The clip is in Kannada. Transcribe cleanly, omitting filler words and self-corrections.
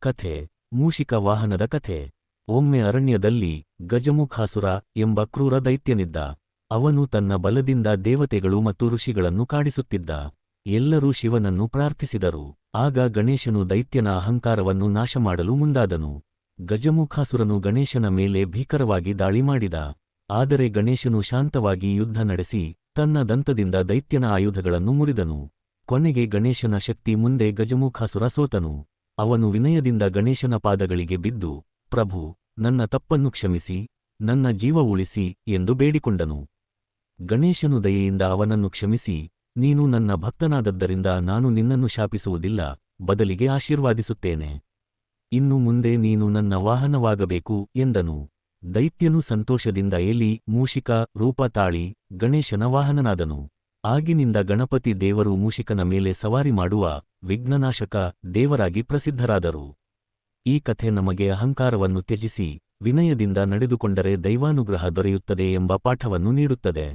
ಕಥೆ ಮೂಷಿಕ ವಾಹನದ ಕಥೆ. ಒಮ್ಮೆ ಅರಣ್ಯದಲ್ಲಿ ಗಜಮುಖಾಸುರ ಎಂಬ ಕ್ರೂರ ದೈತ್ಯನಿದ್ದ. ಅವನು ತನ್ನ ಬಲದಿಂದ ದೇವತೆಗಳು ಮತ್ತು ಋಷಿಗಳನ್ನು ಕಾಡಿಸುತ್ತಿದ್ದ. ಎಲ್ಲರೂ ಶಿವನನ್ನು ಪ್ರಾರ್ಥಿಸಿದರು. ಆಗ ಗಣೇಶನು ದೈತ್ಯನ ಅಹಂಕಾರವನ್ನು ನಾಶಮಾಡಲು ಮುಂದಾದನು. ಗಜಮುಖಾಸುರನು ಗಣೇಶನ ಮೇಲೆ ಭೀಕರವಾಗಿ ದಾಳಿ ಮಾಡಿದ. ಆದರೆ ಗಣೇಶನು ಶಾಂತವಾಗಿ ಯುದ್ಧ ನಡೆಸಿ ತನ್ನ ದಂತದಿಂದ ದೈತ್ಯನ ಆಯುಧಗಳನ್ನು ಮುರಿದನು. ಕೊನೆಗೆ ಗಣೇಶನ ಶಕ್ತಿ ಮುಂದೆ ಗಜಮುಖಾಸುರ ಸೋತನು. ಅವನು ವಿನಯದಿಂದ ಗಣೇಶನ ಪಾದಗಳಿಗೆ ಬಿದ್ದು, ಪ್ರಭು, ನನ್ನ ತಪ್ಪನ್ನು ಕ್ಷಮಿಸಿ, ನನ್ನ ಜೀವ ಉಳಿಸಿ ಎಂದು ಬೇಡಿಕೊಂಡನು. ಗಣೇಶನು ದಯೆಯಿಂದ ಅವನನ್ನು ಕ್ಷಮಿಸಿ, ನೀನು ನನ್ನ ಭಕ್ತನಾದದ್ದರಿಂದ ನಾನು ನಿನ್ನನ್ನು ಶಾಪಿಸುವುದಿಲ್ಲ, ಬದಲಿಗೆ ಆಶೀರ್ವಾದಿಸುತ್ತೇನೆ. ಇನ್ನು ಮುಂದೆ ನೀನು ನನ್ನ ವಾಹನವಾಗಬೇಕು ಎಂದನು. ದೈತ್ಯನು ಸಂತೋಷದಿಂದ ಎಲಿ, ಮೂಷಿಕ ರೂಪ ತಾಳಿ ಗಣೇಶನ ವಾಹನನಾದನು. ಆಗಿನಿಂದ ಗಣಪತಿ ದೇವರು ಮೂಷಿಕನ ಮೇಲೆ ಸವಾರಿ ಮಾಡುವ ವಿಘ್ನನಾಶಕ ದೇವರಾಗಿ ಪ್ರಸಿದ್ಧರಾದರು. ಈ ಕಥೆ ನಮಗೆ ಅಹಂಕಾರವನ್ನು ತ್ಯಜಿಸಿ ವಿನಯದಿಂದ ನಡೆದುಕೊಂಡರೆ ದೈವಾನುಗ್ರಹ ದೊರೆಯುತ್ತದೆ ಎಂಬ ಪಾಠವನ್ನು ನೀಡುತ್ತದೆ.